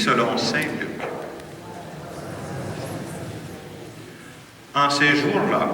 selon saint Luc. En ces jours-là,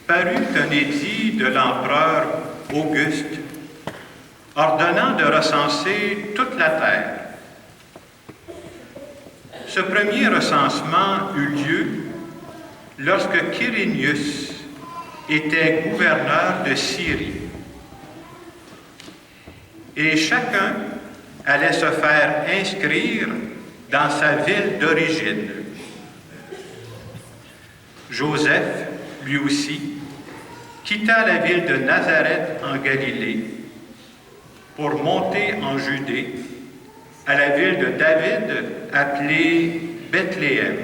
parut un édit de l'empereur Auguste, ordonnant de recenser toute la terre. Ce premier recensement eut lieu lorsque Quirinius était gouverneur de Syrie. Et chacun allait se faire inscrire dans sa ville d'origine. Joseph, lui aussi, quitta la ville de Nazareth en Galilée pour monter en Judée, à la ville de David appelée Bethléem.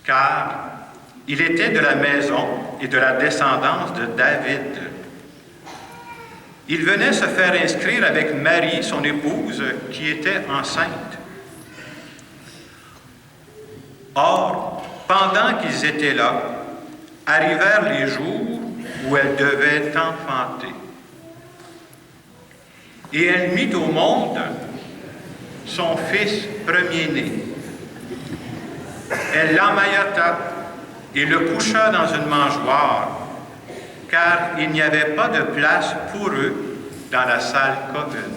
Car il était de la maison et de la descendance de David. Il venait se faire inscrire avec Marie, son épouse, qui était enceinte. Or, pendant qu'ils étaient là, arrivèrent les jours où elle devait enfanter. Et elle mit au monde son fils premier-né. Elle l'emmaillota et le coucha dans une mangeoire, car il n'y avait pas de place pour eux dans la salle commune.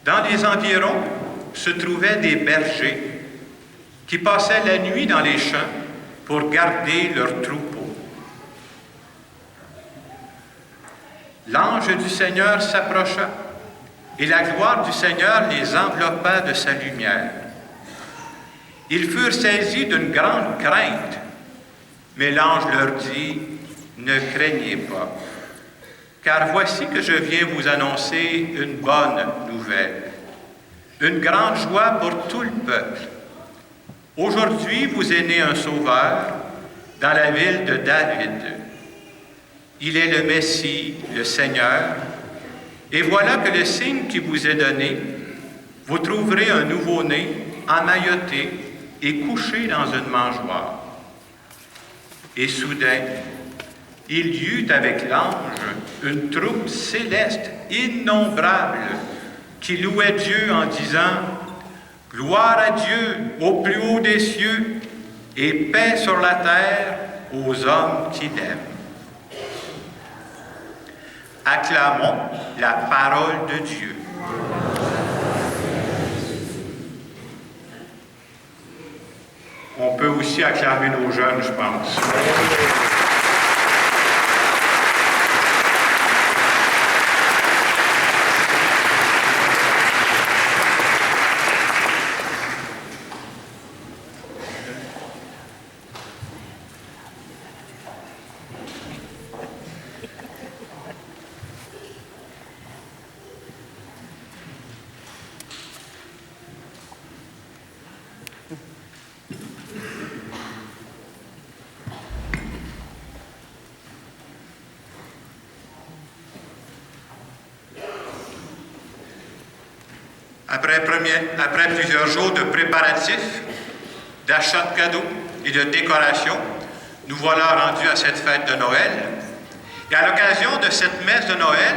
Dans les environs se trouvaient des bergers qui passaient la nuit dans les champs pour garder leurs troupeaux. L'ange du Seigneur s'approcha, et la gloire du Seigneur les enveloppa de sa lumière. Ils furent saisis d'une grande crainte, mais l'ange leur dit, « Ne craignez pas, car voici que je viens vous annoncer une bonne nouvelle, une grande joie pour tout le peuple. Aujourd'hui vous est né un sauveur dans la ville de David. Il est le Messie, le Seigneur, et voilà que le signe qui vous est donné, vous trouverez un nouveau-né emmailloté et couché dans une mangeoire. » Et soudain, il y eut avec l'ange une troupe céleste innombrable qui louait Dieu en disant « Gloire à Dieu au plus haut des cieux et paix sur la terre aux hommes qui l'aiment. » Acclamons la parole de Dieu. On peut aussi acclamer nos jeunes, je pense. Après plusieurs jours de préparatifs, d'achat de cadeaux et de décorations, nous voilà rendus à cette fête de Noël. Et à l'occasion de cette messe de Noël,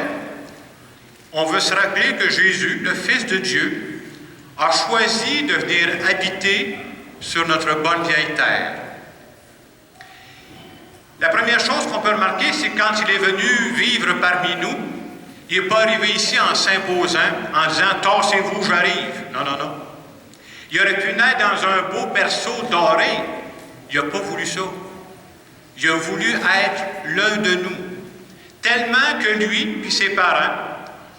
on veut se rappeler que Jésus, le Fils de Dieu, a choisi de venir habiter sur notre bonne vieille terre. La première chose qu'on peut remarquer, c'est quand il est venu vivre parmi nous, il n'est pas arrivé ici en s'imposant, en disant « Tassez-vous, j'arrive ». Non, non, non. Il aurait pu naître dans un beau berceau doré. Il n'a pas voulu ça. Il a voulu être l'un de nous. Tellement que lui et ses parents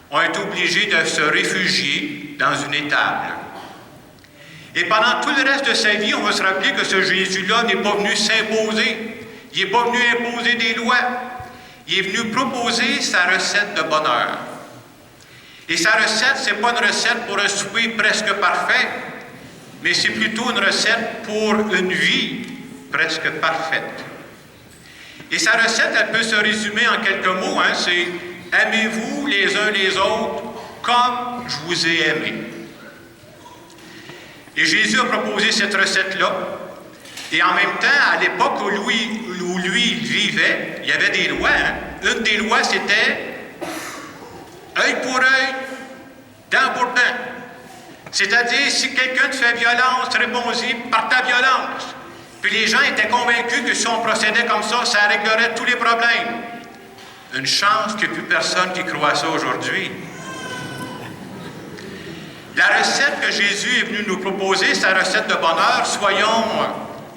ont été obligés de se réfugier dans une étable. Et pendant tout le reste de sa vie, on va se rappeler que ce Jésus-là n'est pas venu s'imposer. Il n'est pas venu imposer des lois. Il est venu proposer sa recette de bonheur. Et sa recette, ce n'est pas une recette pour un souper presque parfait, mais c'est plutôt une recette pour une vie presque parfaite. Et sa recette, elle peut se résumer en quelques mots, c'est « Aimez-vous les uns les autres comme je vous ai aimé ». Et Jésus a proposé cette recette-là. Et en même temps, à l'époque où lui il vivait, il y avait des lois. Une des lois, c'était œil pour œil, dent pour dent. C'est-à-dire, si quelqu'un te fait violence, réponds-y par ta violence. Puis les gens étaient convaincus que si on procédait comme ça réglerait tous les problèmes. Une chance qu'il n'y ait plus personne qui croit à ça aujourd'hui. La recette que Jésus est venu nous proposer, sa recette de bonheur,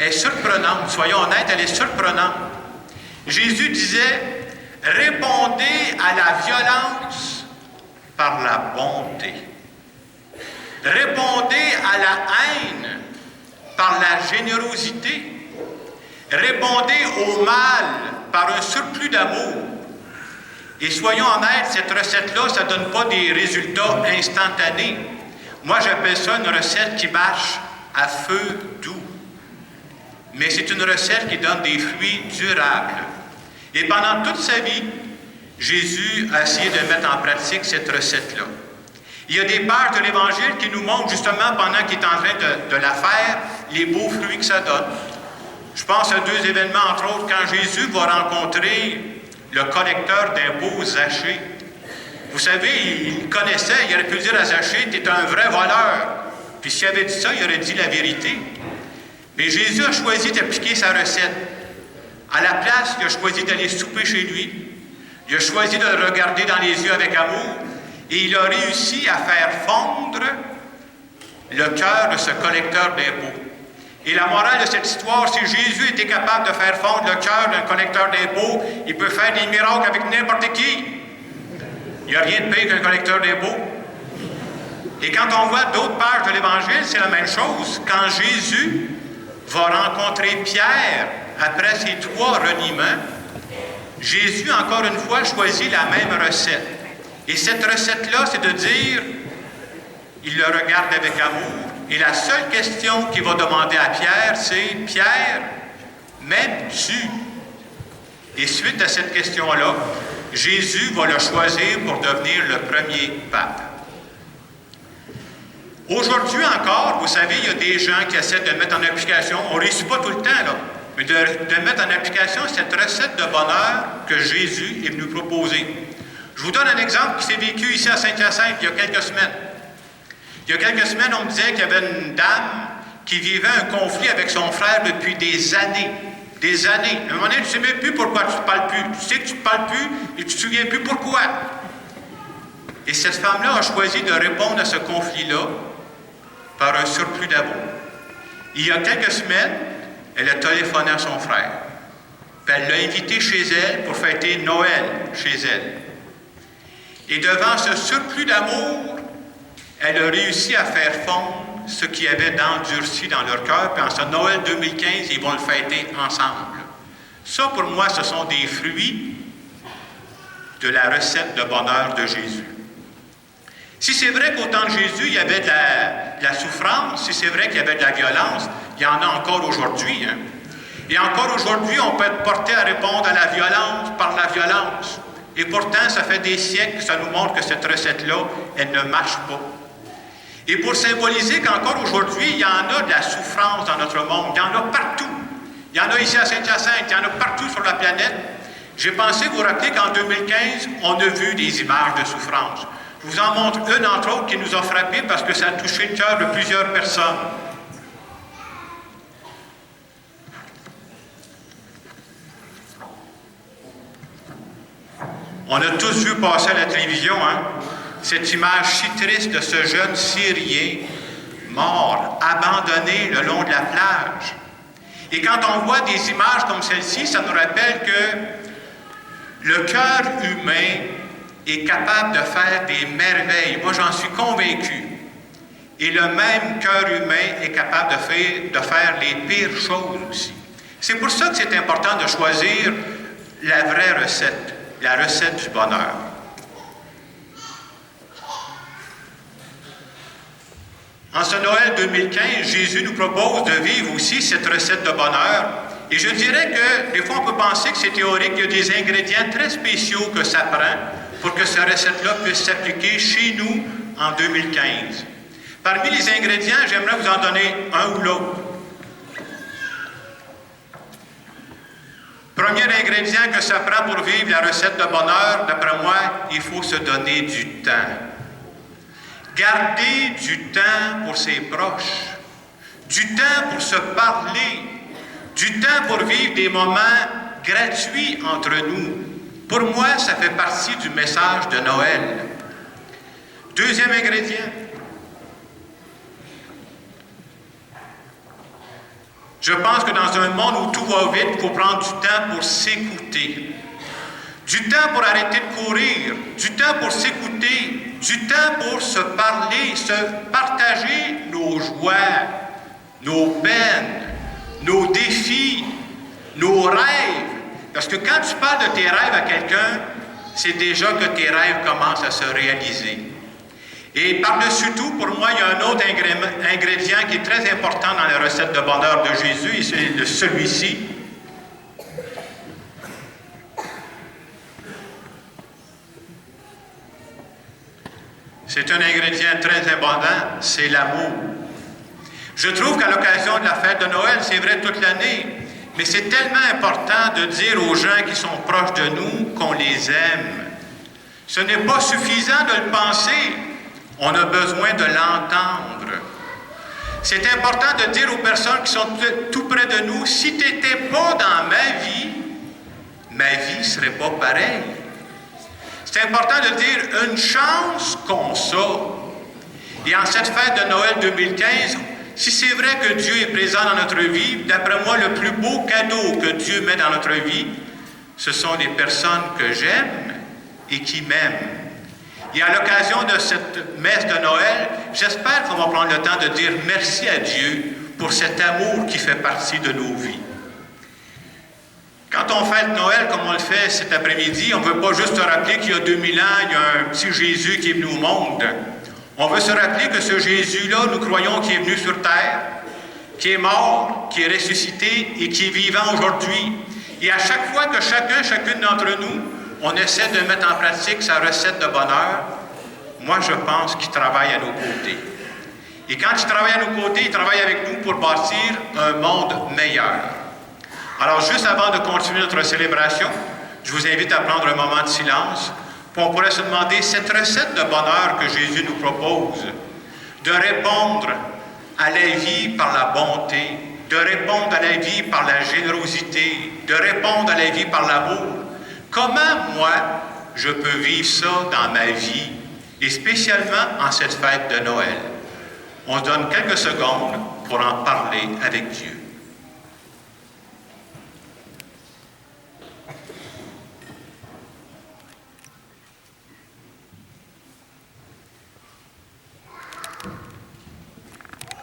est surprenante. Soyons honnêtes, elle est surprenante. Jésus disait, répondez à la violence par la bonté. Répondez à la haine par la générosité. Répondez au mal par un surplus d'amour. Et soyons honnêtes, cette recette-là, ça ne donne pas des résultats instantanés. Moi, j'appelle ça une recette qui marche à feu doux. Mais c'est une recette qui donne des fruits durables. Et pendant toute sa vie, Jésus a essayé de mettre en pratique cette recette-là. Il y a des pages de l'Évangile qui nous montrent justement, pendant qu'il est en train de la faire, les beaux fruits que ça donne. Je pense à deux événements, entre autres, quand Jésus va rencontrer le collecteur d'impôts, Zachée. Vous savez, il le connaissait, il aurait pu dire à Zachée, tu es un vrai voleur. Puis s'il avait dit ça, il aurait dit la vérité. Mais Jésus a choisi d'appliquer sa recette. À la place, il a choisi d'aller souper chez lui. Il a choisi de le regarder dans les yeux avec amour. Et il a réussi à faire fondre le cœur de ce collecteur d'impôts. Et la morale de cette histoire, si Jésus était capable de faire fondre le cœur d'un collecteur d'impôts, il peut faire des miracles avec n'importe qui. Il n'y a rien de pire qu'un collecteur d'impôts. Et quand on voit d'autres pages de l'Évangile, c'est la même chose. Quand Jésus va rencontrer Pierre après ses 3 reniements, Jésus, encore une fois, choisit la même recette. Et cette recette-là, c'est de dire, il le regarde avec amour, et la seule question qu'il va demander à Pierre, c'est « Pierre, m'aimes-tu? » Et suite à cette question-là, Jésus va le choisir pour devenir le premier pape. Aujourd'hui encore, vous savez, il y a des gens qui essaient de mettre en application, on ne réussit pas tout le temps, là, mais de mettre en application cette recette de bonheur que Jésus est venu proposer. Je vous donne un exemple qui s'est vécu ici à Saint-Hyacinthe il y a quelques semaines. Il y a quelques semaines, on me disait qu'il y avait une dame qui vivait un conflit avec son frère depuis des années. Des années. À un moment donné, tu ne sais même plus pourquoi tu ne te parles plus. Tu sais que tu ne te parles plus et tu ne te souviens plus pourquoi. Et cette femme-là a choisi de répondre à ce conflit-là par un surplus d'amour. Il y a quelques semaines, elle a téléphoné à son frère. Puis elle l'a invité chez elle pour fêter Noël chez elle. Et devant ce surplus d'amour, elle a réussi à faire fondre ce qui avait d'endurci dans leur cœur. Puis en ce Noël 2015, ils vont le fêter ensemble. Ça, pour moi, ce sont des fruits de la recette de bonheur de Jésus. Si c'est vrai qu'au temps de Jésus, il y avait de la souffrance, si c'est vrai qu'il y avait de la violence, il y en a encore aujourd'hui. Hein? Et encore aujourd'hui, on peut être porté à répondre à la violence par la violence. Et pourtant, ça fait des siècles que ça nous montre que cette recette-là, elle ne marche pas. Et pour symboliser qu'encore aujourd'hui, il y en a de la souffrance dans notre monde, il y en a partout. Il y en a ici à Saint-Hyacinthe, il y en a partout sur la planète. J'ai pensé vous rappeler qu'en 2015, on a vu des images de souffrance. Je vous en montre une, entre autres, qui nous a frappés parce que ça a touché le cœur de plusieurs personnes. On a tous vu passer à la télévision, hein, cette image si triste de ce jeune Syrien mort, abandonné le long de la plage. Et quand on voit des images comme celle-ci, ça nous rappelle que le cœur humain est capable de faire des merveilles. Moi, j'en suis convaincu. Et le même cœur humain est capable de faire les pires choses aussi. C'est pour ça que c'est important de choisir la vraie recette. La recette du bonheur. En ce Noël 2015, Jésus nous propose de vivre aussi cette recette de bonheur. Et je dirais que des fois, on peut penser que c'est théorique, il y a des ingrédients très spéciaux que ça prend pour que cette recette-là puisse s'appliquer chez nous en 2015. Parmi les ingrédients, j'aimerais vous en donner un ou l'autre. Premier ingrédient que ça prend pour vivre la recette de bonheur, d'après moi, il faut se donner du temps. Garder du temps pour ses proches, du temps pour se parler, du temps pour vivre des moments gratuits entre nous. Pour moi, ça fait partie du message de Noël. Deuxième ingrédient. Je pense que dans un monde où tout va vite, il faut prendre du temps pour s'écouter. Du temps pour arrêter de courir, du temps pour s'écouter, du temps pour se parler, se partager nos joies, nos peines, nos défis, nos rêves. Parce que quand tu parles de tes rêves à quelqu'un, c'est déjà que tes rêves commencent à se réaliser. Et par-dessus tout, pour moi, il y a un autre ingrédient qui est très important dans les recettes de bonheur de Jésus, et c'est celui-ci. C'est un ingrédient très abondant, c'est l'amour. Je trouve qu'à l'occasion de la fête de Noël, c'est vrai toute l'année, mais c'est tellement important de dire aux gens qui sont proches de nous qu'on les aime. Ce n'est pas suffisant de le penser, on a besoin de l'entendre. C'est important de dire aux personnes qui sont tout près de nous, si tu n'étais pas dans ma vie ne serait pas pareille. C'est important de dire une chance qu'on sort. Et en cette fête de Noël 2015, si c'est vrai que Dieu est présent dans notre vie, d'après moi, le plus beau cadeau que Dieu met dans notre vie, ce sont les personnes que j'aime et qui m'aiment. Et à l'occasion de cette messe de Noël, j'espère qu'on va prendre le temps de dire merci à Dieu pour cet amour qui fait partie de nos vies. Quand on fête Noël, comme on le fait cet après-midi, on ne veut pas juste se rappeler qu'il y a 2000 ans, il y a un petit Jésus qui est venu au monde. On veut se rappeler que ce Jésus-là, nous croyons qu'il est venu sur terre, qui est mort, qui est ressuscité et qui est vivant aujourd'hui. Et à chaque fois que chacune d'entre nous, on essaie de mettre en pratique sa recette de bonheur, moi je pense qu'il travaille à nos côtés. Et quand il travaille à nos côtés, il travaille avec nous pour bâtir un monde meilleur. Alors juste avant de continuer notre célébration, je vous invite à prendre un moment de silence. On pourrait se demander cette recette de bonheur que Jésus nous propose, de répondre à la vie par la bonté, de répondre à la vie par la générosité, de répondre à la vie par l'amour. Comment, moi, je peux vivre ça dans ma vie, et spécialement en cette fête de Noël? On se donne quelques secondes pour en parler avec Dieu.